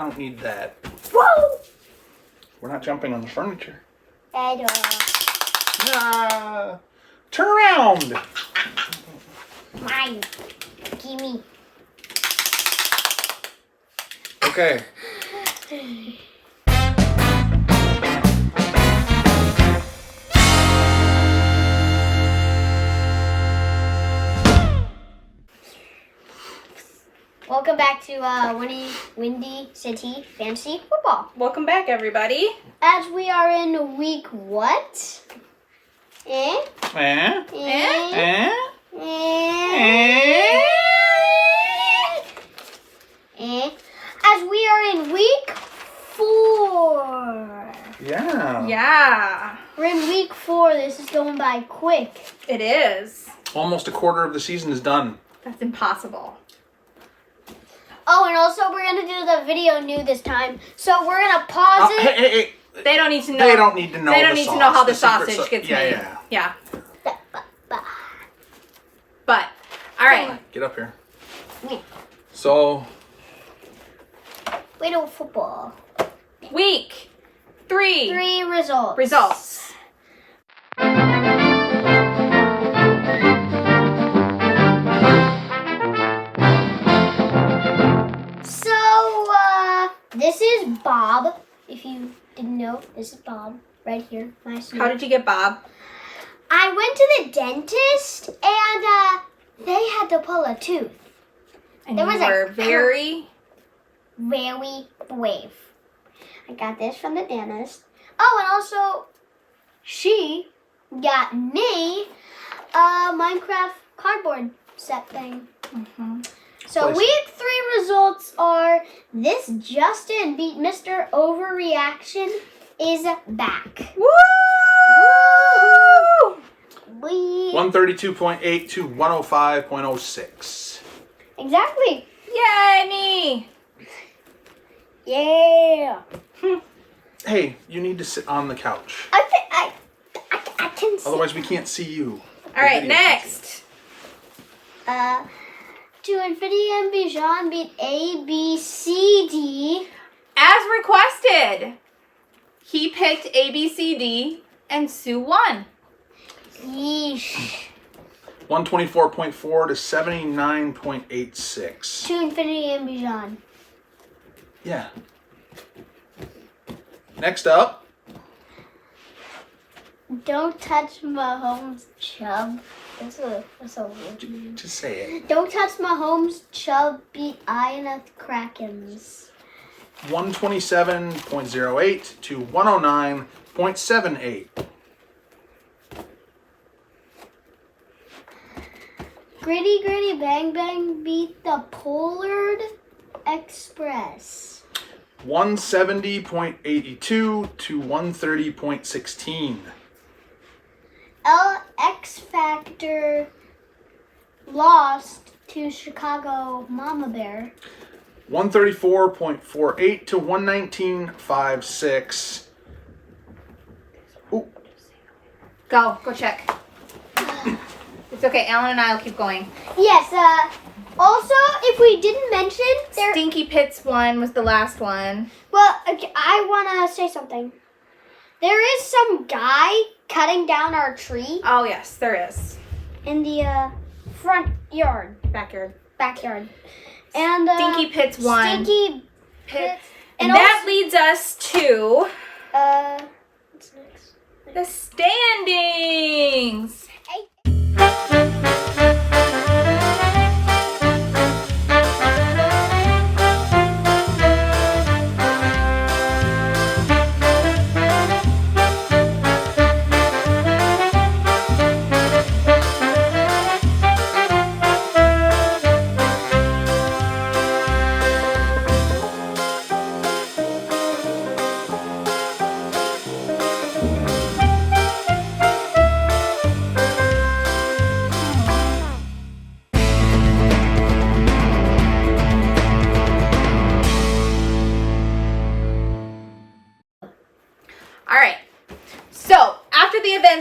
don't need that. Whoa! We're not jumping on the furniture. Turn around. Mine. Gimme. Okay. Welcome back to Windy City Fantasy Football. Welcome back, everybody. As we are in week what? As we are in week 4. Yeah. We're in week 4. This is going by quick. It is. Almost a quarter of the season is done. That's impossible. Oh, and also we're going to do the video new this time. So we're going to pause it. Hey. They don't need to know. They don't need to know. They don't need to know how the secret sausage gets made. Yeah. But, all right. Get up here. Yeah. So. Widow football. Week 3. 3 results. Results. So, this is Bob. If you didn't know, this is Bob right here. How did you get Bob? I went to the dentist and they had to pull a tooth. And There you was a were very brave. I got this from the dentist. Oh, and also she got me a Minecraft cardboard set thing. Mm-hmm. So week 3 results are this Justin beat Mr. Overreaction is back. Woo! 132.8 to 105.06. Exactly. Yay, me! Yeah. Hey, you need to sit on the couch. I can see. Otherwise, we can't see you. All right, next. To Infinity and Bijan beat A, B, C, D. As requested, he picked A, B, C, D, and Sue won. Yeesh. 124.4 to 79.86. To Infinity and Bijan. Yeah. Next up. Don't touch Mahomes Chubb. That's a weird name. Just say it. Don't touch Mahomes Chubb beat Iowa Krakens. 127.08 to 109.78. Gritty Bang Bang beat the Pollard Express. 170.82 to 130.16. X Factor lost to Chicago Mama Bear. 134.48 to 119.56. Ooh. Go check. It's okay, Alan and I will keep going. Yes, also, if we didn't mention, Stinky Pits one was the last one. Well, okay, I want to say something. There is some guy cutting down our tree. Oh, yes, there is. In the front yard. Backyard. And Stinky Pits one. Stinky Pits. And that leads us to what's next? the standings.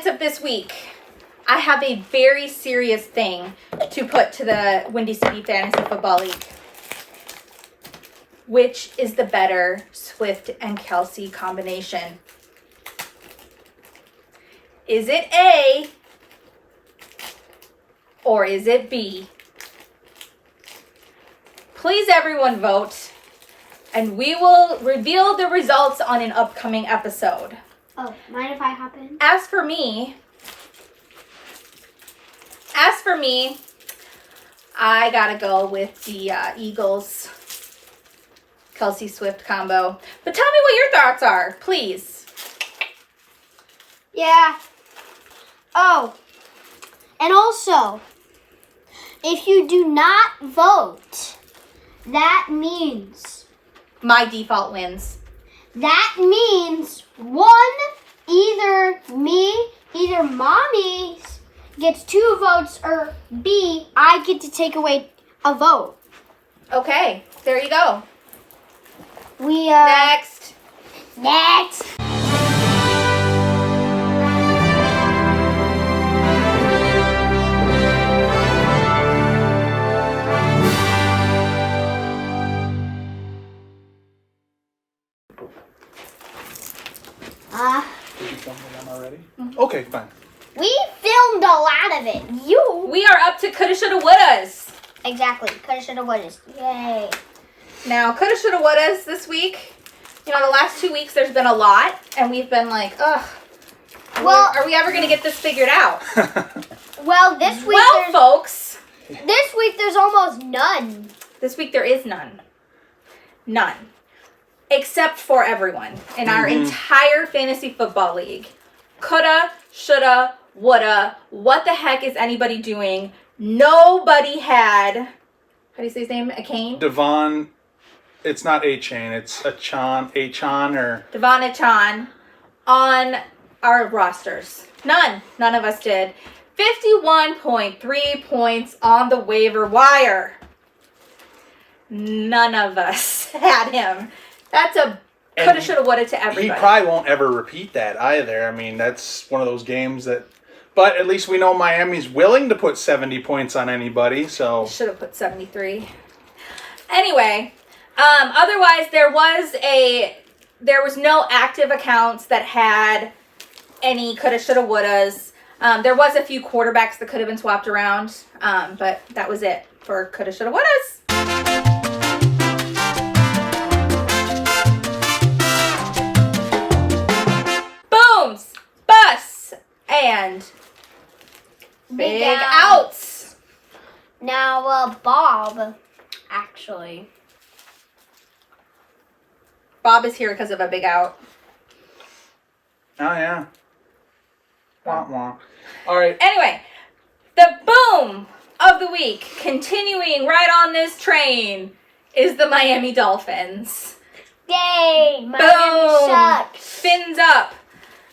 Of this week, I have a very serious thing to put to the Windy City Fantasy Football League. Which is the better Swift and Kelsey combination? Is it A or is it B? Please everyone vote, and we will reveal the results on an upcoming episode. Oh, mind if I hop in? As for me, I gotta go with the Eagles Kelsey Swift combo. But tell me what your thoughts are, please. Yeah. Oh, and also, if you do not vote, that means My default wins. That means one, either mommy gets 2 votes, or B, I get to take away a vote. Okay, there you go. We Next. Did you film them already? Okay, fine. We filmed a lot of it. We are up to coulda, shoulda, wouldas. Exactly. Coulda, shoulda, wouldas. Yay. Now, coulda, shoulda, wouldas this week. You know, the last 2 weeks there's been a lot, and we've been like, ugh. Well, are we ever gonna get this figured out? Well, this week Folks. This week there's almost none. This week there is none. None. Except for everyone in our entire fantasy football league. Coulda, shoulda, woulda. What the heck is anybody doing? Nobody had, how do you say his name? Akane? Devon, it's not A-Chain, it's A-Chan or... Devon Achan on our rosters. None of us did. 51.3 points on the waiver wire. None of us had him. That's a coulda, shoulda, woulda to everybody. He probably won't ever repeat that either. I mean, that's one of those games that... But at least we know Miami's willing to put 70 points on anybody, so... Should have put 73. Anyway, otherwise there was no active accounts that had any coulda, shoulda, wouldas. There was a few quarterbacks that could have been swapped around, but that was it for coulda, shoulda, wouldas. Booms, busts, and big outs. Now, Bob, actually. Bob is here because of a big out. Oh, yeah. Wah, wah. All right. Anyway, the boom of the week, continuing right on this train, is the Miami Dolphins. Yay! Miami Boom! sucks. Fins up.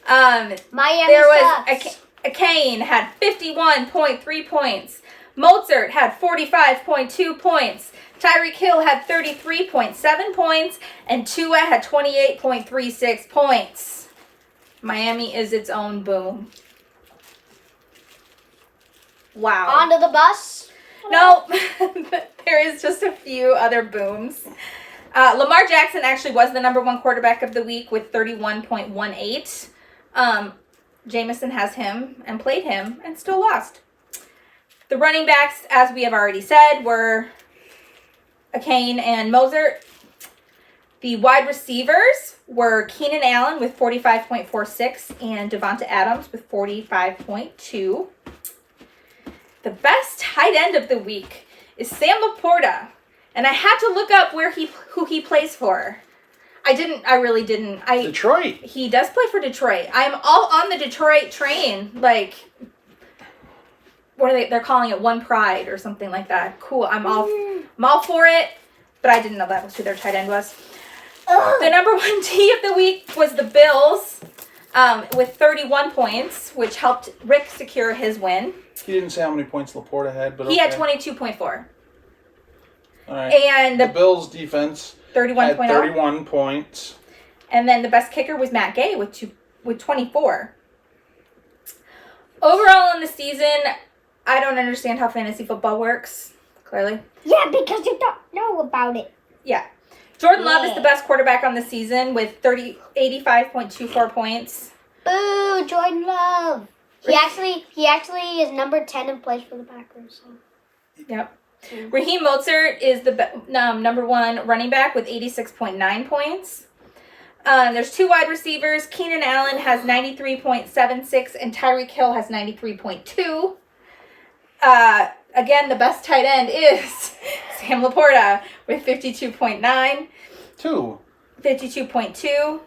Miami there was sucks. Kane had 51.3 points. Mozart had 45.2 points. Tyreek Hill had 33.7 points. And Tua had 28.36 points. Miami is its own boom. Wow. Onto the bus? No, there is just a few other booms. Lamar Jackson actually was the #1 quarterback of the week with 31.18. Jameson has him and played him and still lost. The running backs, as we have already said, were Akane and Mozart. The wide receivers were Keenan Allen with 45.46 and Devonta Adams with 45.2. The best tight end of the week is Sam Laporta. And I had to look up who he plays for. I really didn't. Detroit. He does play for Detroit. I'm all on the Detroit train. Like, what are they're calling it? One Pride or something like that. Cool. I'm all for it. But I didn't know that was who their tight end was. The #1 T of the week was the Bills with 31 points, which helped Rick secure his win. He didn't say how many points Laporta had, but He had 22.4. All right. And the Bills' defense 31.0. had 31 points. And then the best kicker was Matt Gay with 24. Overall in the season, I don't understand how fantasy football works, clearly. Yeah, because you don't know about it. Yeah. Jordan Love is the best quarterback on the season with 85.24 points. Boo, Jordan Love. He actually is number 10 and plays for the Packers. So. Yep. Raheem Mostert is the number 1 running back with 86.9 points. There's 2 wide receivers. Keenan Allen has 93.76 and Tyreek Hill has 93.2. Again, the best tight end is Sam Laporta with 52.9. 52.2.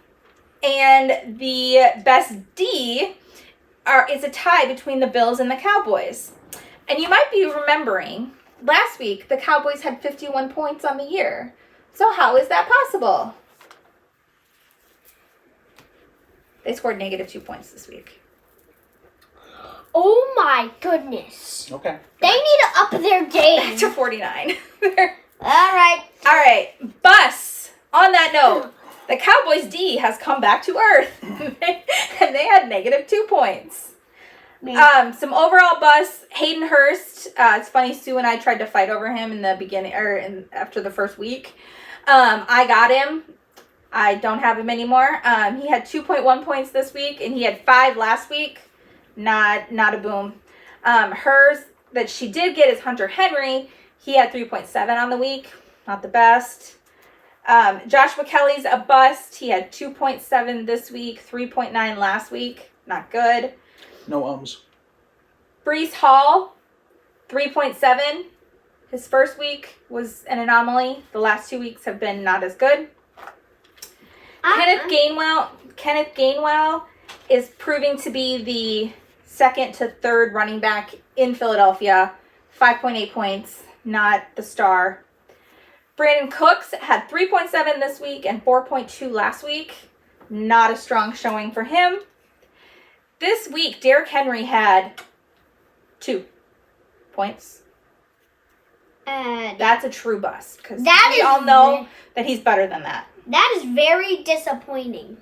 And the best D is a tie between the Bills and the Cowboys. And you might be remembering, last week, the Cowboys had 51 points on the year. So how is that possible? They scored -2 points this week. Oh my goodness. Okay. They need to up their game. To 49. All right. Bus. On that note, the Cowboys D has come back to earth. And they had -2 points. Some overall bus. Hayden Hurst. It's funny, Sue and I tried to fight over him in the beginning, after the first week. I got him. I don't have him anymore. He had 2.1 points this week, and he had 5 last week. Not a boom. Hers that she did get is Hunter Henry. He had 3.7 on the week. Not the best. Joshua Kelly's a bust. He had 2.7 this week, 3.9 last week. Not good. No ums. Brees Hall, 3.7. His first week was an anomaly. The last 2 weeks have been not as good. Kenneth Gainwell is proving to be the second to third running back in Philadelphia. 5.8 points, not the star. Brandon Cooks had 3.7 this week and 4.2 last week. Not a strong showing for him. This week, Derrick Henry had 2 points. That's a true bust, because we all know that he's better than that. That is very disappointing.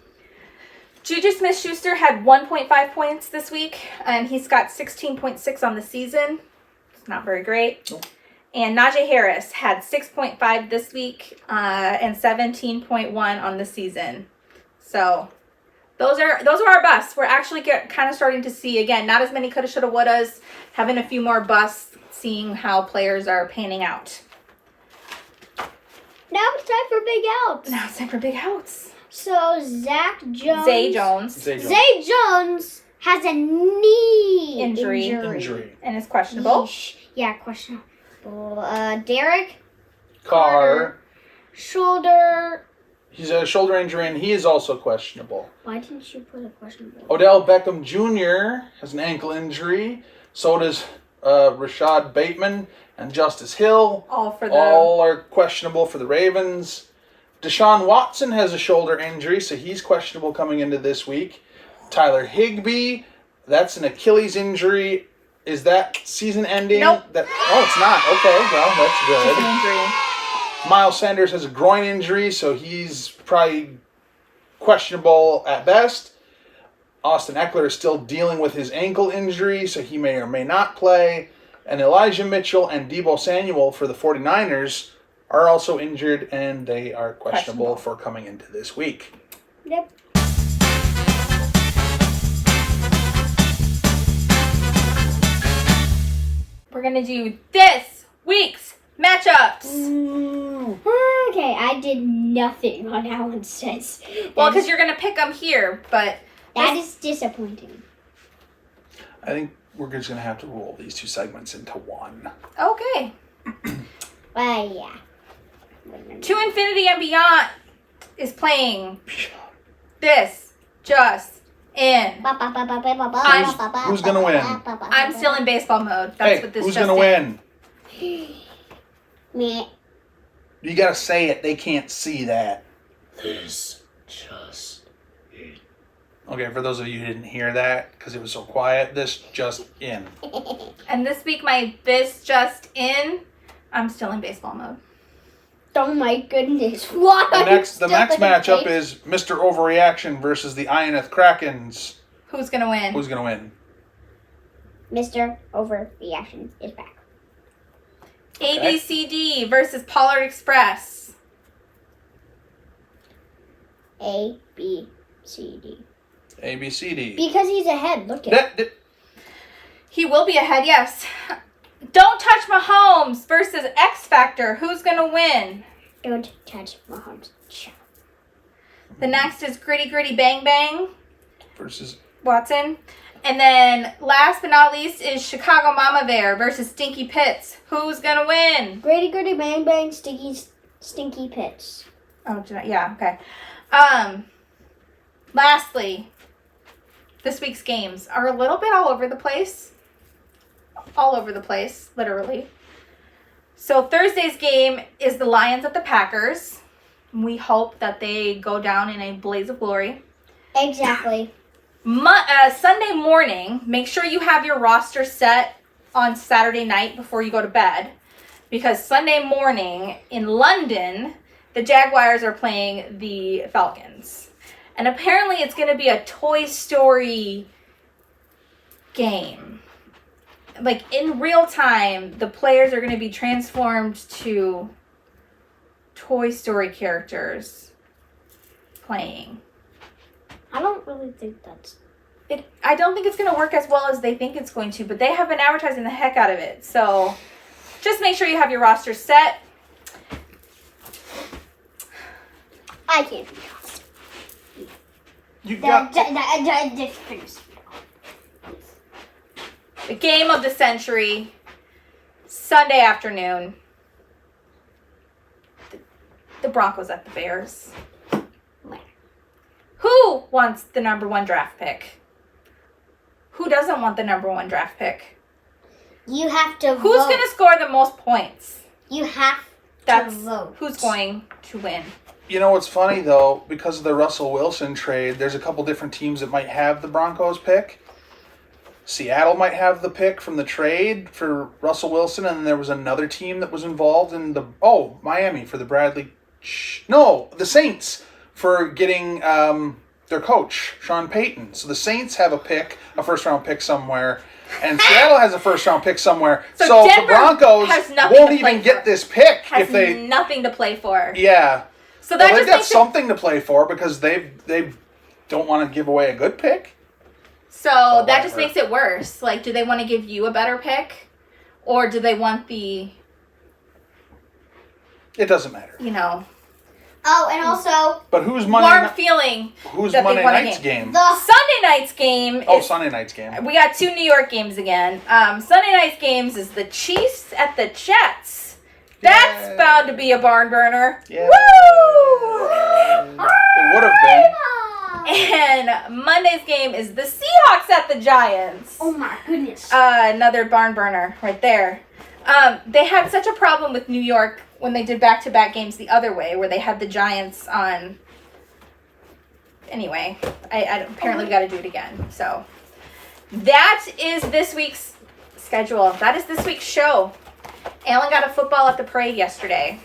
Juju Smith-Schuster had 1.5 points this week, and he's got 16.6 on the season. It's not very great. Nope. And Najee Harris had 6.5 this week and 17.1 on the season. So those are our busts. We're actually kind of starting to see, again, not as many coulda, shoulda, wouldas, having a few more busts, seeing how players are panning out. Now it's time for big outs. So Zay Jones has a knee injury. And is questionable. Yeah, questionable. Derek Carr. Shoulder. He's a shoulder injury, and he is also questionable. Why didn't you put a questionable? Odell Beckham Jr. has an ankle injury. So does Rashad Bateman and Justice Hill. All are questionable for the Ravens. Deshaun Watson has a shoulder injury, so he's questionable coming into this week. Tyler Higbee, that's an Achilles injury. Is that season ending? Nope. It's not. Okay, well, that's good. Just an injury. Miles Sanders has a groin injury, so he's probably questionable at best. Austin Eckler is still dealing with his ankle injury, so he may or may not play. And Elijah Mitchell and Deebo Samuel for the 49ers are also injured, and they are questionable for coming into this week. Yep. We're going to do this week's matchups. Okay, I did nothing on Alan says. Well, because you're going to pick them here, but... That is disappointing. I think we're just going to have to roll these 2 segments into one. Okay. Yeah. To Infinity and Beyond is playing This Just In. Who's going to win? I'm still in baseball mode. That's what this who's just going to in. win? Me. You got to say it. They can't see that. This just in. Okay, for those of you who didn't hear that, because it was so quiet, this just in. And this week, my This Just In, I'm still in baseball mode. Oh my goodness. What? The next matchup is Mr. Overreaction versus the Ioneth Krakens. Who's going to win? Who's going to win? Mr. Overreaction is back. ABCD versus Pollard Express. A, B, C, D. A, B, C, D. Because he's ahead. Look at it. He will be ahead, yes. Don't touch Mahomes versus X Factor. Who's going to win? Don't touch Mahomes. The next is Gritty Gritty Bang Bang Versus Watson. And then last but not least is Chicago Mama Bear versus Stinky Pits. Who's going to win? Gritty Gritty Bang Bang, Stinky Pits. Oh, yeah, okay. Lastly, this week's games are a little bit all over the place. All over the place, literally. So Thursday's game is the Lions at the Packers. We hope that they go down in a blaze of glory. Exactly. Sunday morning, make sure you have your roster set on Saturday night before you go to bed. Because Sunday morning in London, the Jaguars are playing the Falcons. And apparently it's going to be a Toy Story game. Like in real time, the players are going to be transformed to Toy Story characters playing. I don't really think that's... I don't think it's going to work as well as they think it's going to, but they have been advertising the heck out of it. So just make sure you have your roster set. I can't. You got... The game of the century, Sunday afternoon. The Broncos at the Bears. Who wants the number 1 draft pick? Who doesn't want the number 1 draft pick? You have to Who's vote. going to score the most points? You have That's to vote. who's going to win. You know what's funny, though? Because of the Russell Wilson trade, there's a couple different teams that might have the Broncos pick. Seattle might have the pick from the trade for Russell Wilson, and then there was another team that was involved in the... Oh, Miami for the Bradley... No, the Saints for getting their coach, Sean Payton. So the Saints have a first-round pick somewhere, and Seattle has a first-round pick somewhere. So the Broncos won't even get this pick if they... nothing to play for. Yeah. So that they've got something to play for because they don't want to give away a good pick. So that just makes it worse. Like, do they want to give you a better pick? Or do they want the... It doesn't matter. You know... Oh, and also... But who's Monday warm feeling. Who's Monday night's game? The Sunday night's game. Sunday night's game. We got 2 New York games again. Sunday night's games is the Chiefs at the Jets. That's bound to be a barn burner. Yeah. Woo! It would have been. And Monday's game is the Seahawks at the Giants. Oh my goodness. Another barn burner right there. They had such a problem with New York when they did back-to-back games the other way, where they had the Giants on... Anyway, I apparently got to do it again. So that is this week's schedule. That is this week's show. Alan got a football at the parade yesterday.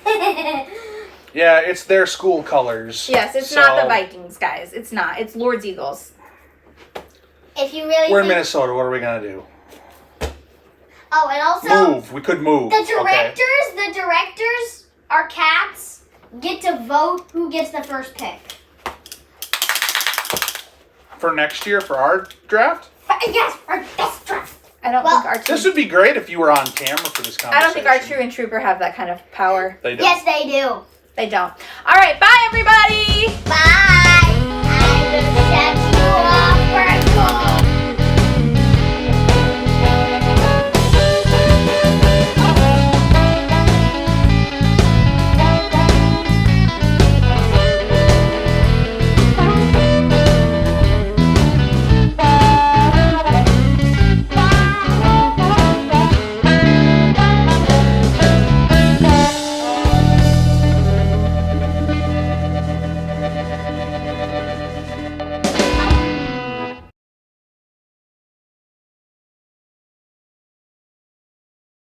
Yeah, it's their school colors. Yes, it's not the Vikings, guys. It's not. It's Lord's Eagles. If you really We're in Minnesota. What are we going to do? Oh, and also... Move. We could move. The directors, our cats, get to vote who gets the first pick. For next year, for our draft? Yes, our best draft. I don't think Archer... This would be great if you were on camera for this conversation. I don't think Archer and Trooper have that kind of power. They don't. Yes, they do. They don't. All right, bye, everybody! Bye. I'm going to set you off.